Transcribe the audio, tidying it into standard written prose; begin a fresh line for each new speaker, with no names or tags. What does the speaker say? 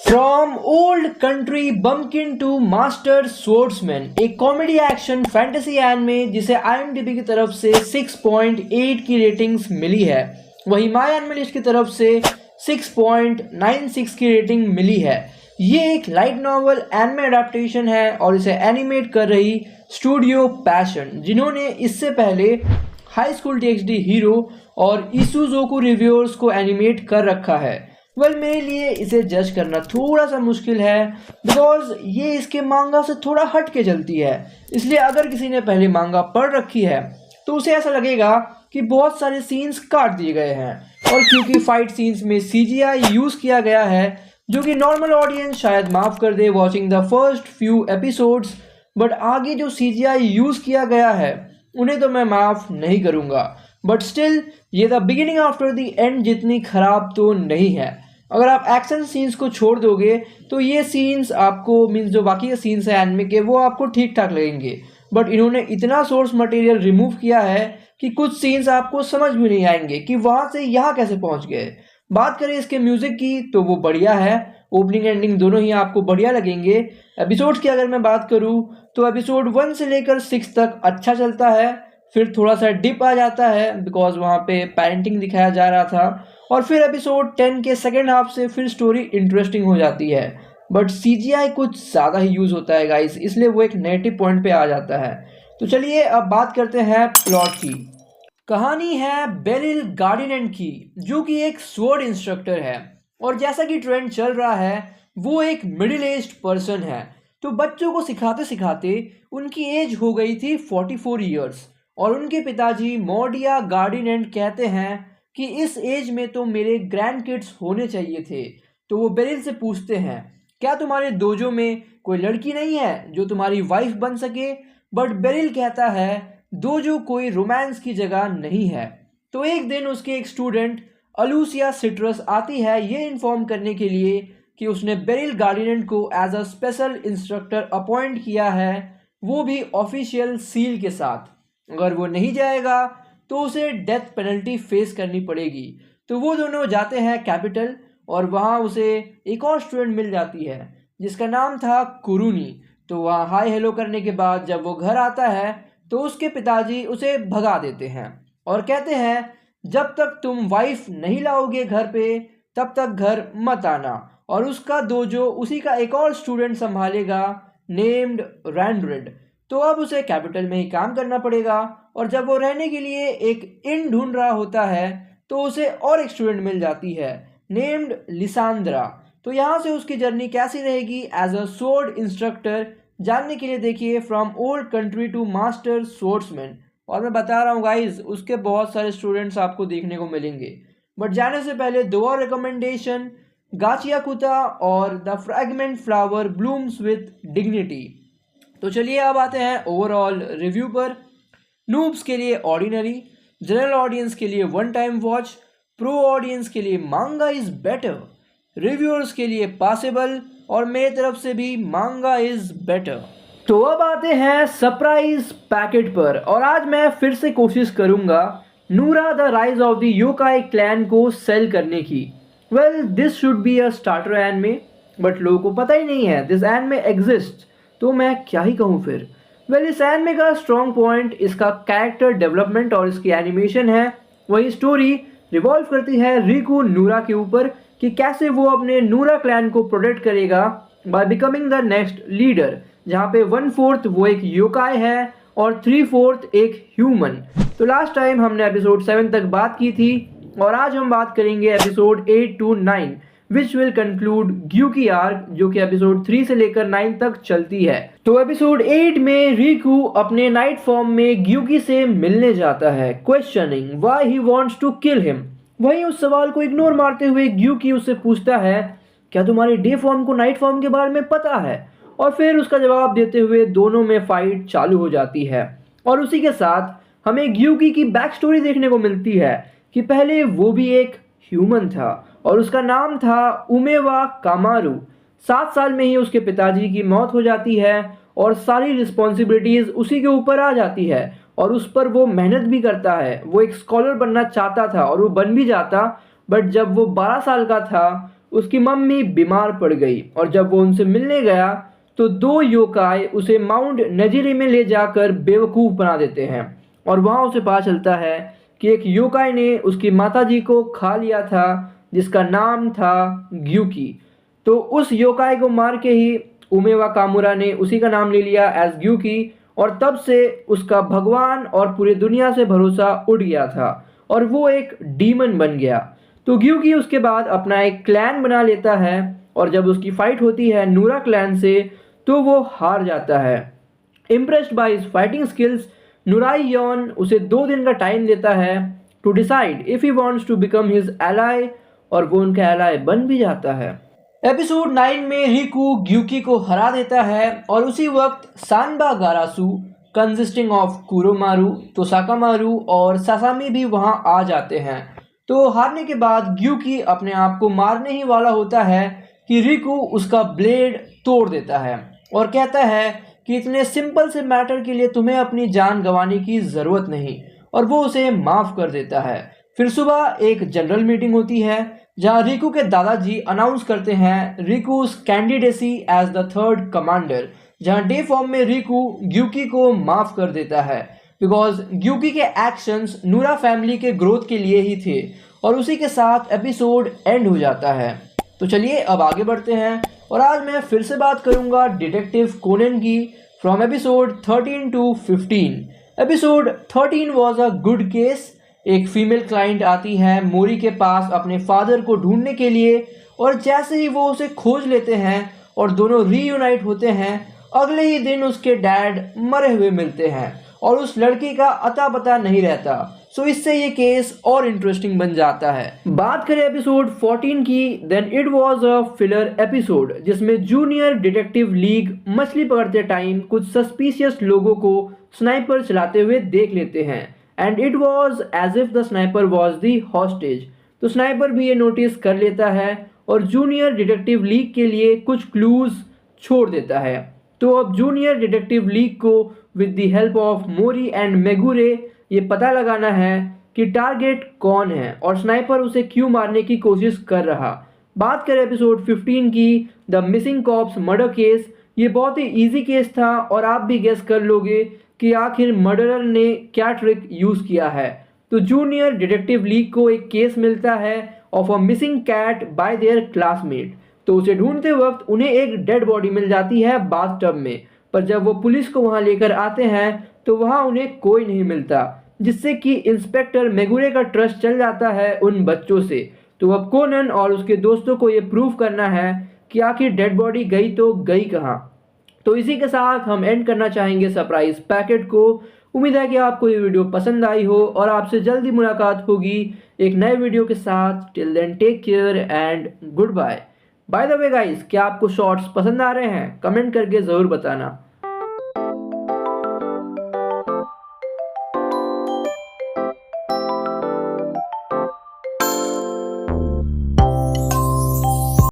From old country bumpkin to master swordsman, एक comedy action fantasy anime जिसे IMDb की तरफ से 6.8 की रेटिंग्स मिली है। वहीं माई एनिमेलिस्ट की तरफ से 6.96 की रेटिंग मिली है। ये एक लाइट नॉवल एनिमे अडेप्टेशन है और इसे एनिमेट कर रही स्टूडियो पैशन, जिन्होंने इससे पहले हाई स्कूल DxD हीरो और इसुजोकू रिव्यूअर्स को एनिमेट कर रखा है। मेरे लिए इसे जज करना थोड़ा सा मुश्किल है बिकॉज ये इसके मांगा से थोड़ा हट के चलती है। इसलिए अगर किसी ने पहले मांगा पढ़ रखी है तो उसे ऐसा लगेगा कि बहुत सारे सीन्स काट दिए गए हैं, और क्योंकि फाइट सीन्स में CGI यूज किया गया है जो कि नॉर्मल ऑडियंस शायद माफ कर दे watching the first few episodes, but आगे जो CGI यूज किया गया है उन्हें तो मैं माफ नहीं करूंगा। बट स्टिल ये the beginning after the end जितनी खराब तो नहीं है। अगर आप एक्शन सीन्स को छोड़ दोगे तो ये सीन्स आपको मीन्स जो बाकी के सीन्स हैं एनिमे के वो आपको ठीक ठाक लगेंगे, बट इन्होंने इतना सोर्स मटेरियल रिमूव किया है कि कुछ सीन्स आपको समझ भी नहीं आएंगे कि वहाँ से यहाँ कैसे पहुँच गए। बात करें इसके म्यूजिक की तो वो बढ़िया है, ओपनिंग एंडिंग दोनों ही आपको बढ़िया लगेंगे। एपिसोड्स की अगर मैं बात करूँ तो एपिसोड 1 से लेकर 6 तक अच्छा चलता है, फिर थोड़ा सा डिप आ जाता है बिकॉज वहाँ पे पेरेंटिंग दिखाया जा रहा था, और फिर एपिसोड 10 के सेकेंड हाफ से फिर स्टोरी इंटरेस्टिंग हो जाती है। बट CGI कुछ ज़्यादा ही यूज़ होता है गाइस, इसलिए वो एक नेगेटिव पॉइंट पे आ जाता है। तो चलिए अब बात करते हैं प्लॉट की। कहानी है बेरिल गार्डिनेंट की, जो कि एक स्वॉर्ड इंस्ट्रक्टर है, और जैसा कि ट्रेंड चल रहा है वो एक मिडिल एज्ड पर्सन है। तो बच्चों को सिखाते सिखाते उनकी एज हो गई थी 44 ईयर्स, और उनके पिताजी मॉडिया गार्डिनेंट कहते हैं कि इस एज में तो मेरे ग्रैंड किड्स होने चाहिए थे। तो वो बेरिल से पूछते हैं, क्या तुम्हारे दोजो में कोई लड़की नहीं है जो तुम्हारी वाइफ बन सके? बट बेरिल कहता है दोजो कोई रोमांस की जगह नहीं है। तो एक दिन उसके एक स्टूडेंट अलूसिया सिट्रस आती है ये इन्फॉर्म करने के लिए कि उसने बेरिल गार्डिनेंट को as a special instructor appoint किया है, वो भी ऑफिशियल सील के साथ। अगर वो नहीं जाएगा तो उसे डेथ पेनल्टी फेस करनी पड़ेगी। तो वो दोनों जाते हैं कैपिटल, और वहाँ उसे एक और स्टूडेंट मिल जाती है जिसका नाम था कुरुनी। तो वहाँ हाय हेलो करने के बाद जब वो घर आता है तो उसके पिताजी उसे भगा देते हैं और कहते हैं जब तक तुम वाइफ नहीं लाओगे घर पे तब तक घर मत आना, और उसका दोजो उसी का एक और स्टूडेंट संभालेगा नेम्ड रैंड्रेड। तो अब उसे कैपिटल में ही काम करना पड़ेगा, और जब वो रहने के लिए एक इन ढूंढ रहा होता है तो उसे और एक स्टूडेंट मिल जाती है नेम्ड लिसांद्रा। तो यहाँ से उसकी जर्नी कैसी रहेगी एज अ स्वॉर्ड इंस्ट्रक्टर जानने के लिए देखिए from old country to master swordsman. और मैं बता रहा हूँ गाइज उसके बहुत सारे स्टूडेंट्स आपको देखने को मिलेंगे। बट जाने से पहले दो और रिकमेंडेशन, गाचियाकुता और the fragrant flower blooms with dignity. तो चलिए अब आते हैं ओवरऑल रिव्यू पर। नूब्स के लिए ऑर्डिनरी, जनरल ऑडियंस के लिए one time watch, pro audience के लिए मांगा इज बेटर, रिव्यूअर्स के लिए पासेबल, और मेरी तरफ से भी मांगा इज बेटर। तो अब आते हैं सरप्राइज पैकेट पर, और आज मैं फिर से कोशिश करूंगा नूरा the rise of the yokai clan को सेल करने की। Well this should be a starter anime, but लोगों को पता ही नहीं है दिस एनिमे एग्जिस्ट, तो मैं क्या ही कहूँ फिर। वेल इस एनिमे का स्ट्रॉन्ग पॉइंट इसका कैरेक्टर डेवलपमेंट और इसकी एनिमेशन है। वही स्टोरी रिवॉल्व करती है रिकू नूरा के ऊपर कि कैसे वो अपने नूरा क्लैन को प्रोटेक्ट करेगा by becoming the next leader, जहाँ पे 1/4 वो एक योकाई है और 3/4 एक ह्यूमन। तो लास्ट टाइम हमने एपिसोड 7 तक बात की थी, और आज हम बात करेंगे episode 8 to 9 which will conclude Gyuki arc, जो कि एपिसोड 3 से लेकर 9 तक चलती है। तो एपिसोड 8 में रिकू अपने नाइट फॉर्म में ग्यूकी से मिलने जाता है, questioning why he wants to kill him. वहीं उस सवाल को इग्नोर मारते हुए ग्यूकी उससे पूछता है क्या तुम्हारे डे फॉर्म को नाइट फॉर्म के बारे में पता है, और फिर उसका जवाब देते हुए दोनों में फाइट चालू हो जाती है। और उसी के साथ हमें ग्यूकी की बैक स्टोरी देखने को मिलती है कि पहले वो भी एक ह्यूमन था और उसका नाम था उमेवा कामारू। 7 साल में ही उसके पिताजी की मौत हो जाती है और सारी रिस्पॉन्सिबिलिटीज उसी के ऊपर आ जाती है, और उस पर वो मेहनत भी करता है। वो एक स्कॉलर बनना चाहता था और वो बन भी जाता, बट जब वो 12 साल का था उसकी मम्मी बीमार पड़ गई और जब वो उनसे मिलने गया तो दो योकाई उसे माउंट नजीरी में ले जाकर बेवकूफ़ बना देते हैं और वहाँ उसे पता चलता है कि एक योकाई ने उसकी माताजी को खा लिया था जिसका नाम था ग्यूकी। तो उस योकाई को मार के ही उमेवा कामुरा ने उसी का नाम ले लिया एज ग्यूकी और तब से उसका भगवान और पूरी दुनिया से भरोसा उठ गया था और वो एक डीमन बन गया। तो ग्यूकी उसके बाद अपना एक क्लैन बना लेता है और जब उसकी फाइट होती है नूरा क्लैन से तो वो हार जाता है। Impressed by his fighting skills नुराई यॉन उसे 2 दिन का टाइम देता है to decide if he wants to become his ally और वो उनका एलाय बन भी जाता है। एपिसोड 9 में रिकू ग्यूकी को हरा देता है और उसी वक्त सानबा गारासू कंसिस्टिंग ऑफ कुरोमारू तोसाकामारू और सासामी भी वहां आ जाते हैं। तो हारने के बाद ग्यूकी अपने आप को मारने ही वाला होता है कि रिकू उसका ब्लेड तोड़ देता है और कहता है कि इतने सिंपल से मैटर के लिए तुम्हें अपनी जान गंवाने की ज़रूरत नहीं और वो उसे माफ़ कर देता है। फिर सुबह एक जनरल मीटिंग होती है जहां रिकू के दादाजी अनाउंस करते हैं Riku's candidacy as the 3rd commander, जहां डे फॉर्म में रिकू ग्यूकी को माफ़ कर देता है बिकॉज ग्यूकी के एक्शंस नूरा फैमिली के ग्रोथ के लिए ही थे और उसी के साथ एपिसोड एंड हो जाता है। तो चलिए अब आगे बढ़ते हैं और आज मैं फिर से बात करूंगा डिटेक्टिव कोनन की from episode 13 to 15। Episode 13 was a good case. एक फीमेल क्लाइंट आती है मोरी के पास अपने फादर को ढूंढने के लिए और जैसे ही वो उसे खोज लेते हैं और दोनों रीयूनाइट होते हैं अगले ही दिन उसके डैड मरे हुए मिलते हैं और उस लड़की का अता पता नहीं रहता। सो इससे ये केस और इंटरेस्टिंग बन जाता है। बात करें एपिसोड 14 की then it was a filler episode जिसमें जूनियर डिटेक्टिव लीग मछली पकड़ते टाइम कुछ सस्पिशियस लोगों को स्नाइपर चलाते हुए देख लेते हैं and it was as if the sniper was the hostage. तो स्नाइपर भी ये नोटिस कर लेता है और जूनियर डिटेक्टिव लीग के लिए कुछ क्लूज छोड़ देता है। तो अब जूनियर डिटेक्टिव लीग को with the help of Mori and Megure ये पता लगाना है कि टारगेट कौन है और स्नाइपर उसे क्यों मारने की कोशिश कर रहा। बात करें एपिसोड 15 की the missing cops murder case, ये बहुत ही इजी केस था और आप भी गेस कर लोगे कि आखिर मर्डरर ने क्या ट्रिक यूज़ किया है। तो जूनियर डिटेक्टिव लीग को एक केस मिलता है of a missing cat by their classmate. तो उसे ढूंढते वक्त उन्हें एक डेड बॉडी मिल जाती है बाथटब में, पर जब वो पुलिस को वहां लेकर आते हैं तो वहां उन्हें कोई नहीं मिलता जिससे कि इंस्पेक्टर मेगुरे का ट्रस्ट चल जाता है उन बच्चों से। तो अब कोनन और उसके दोस्तों को ये प्रूव करना है कि आखिर डेड बॉडी गई तो गई कहाँ। तो इसी के साथ हम एंड करना चाहेंगे सरप्राइज पैकेट को। उम्मीद है कि आपको ये वीडियो पसंद आई हो और आपसे जल्दी मुलाकात होगी एक नए वीडियो के साथ। Till then take care and goodbye. By the way guys, क्या आपको शॉर्ट्स पसंद आ रहे हैं? कमेंट करके ज़रूर बताना।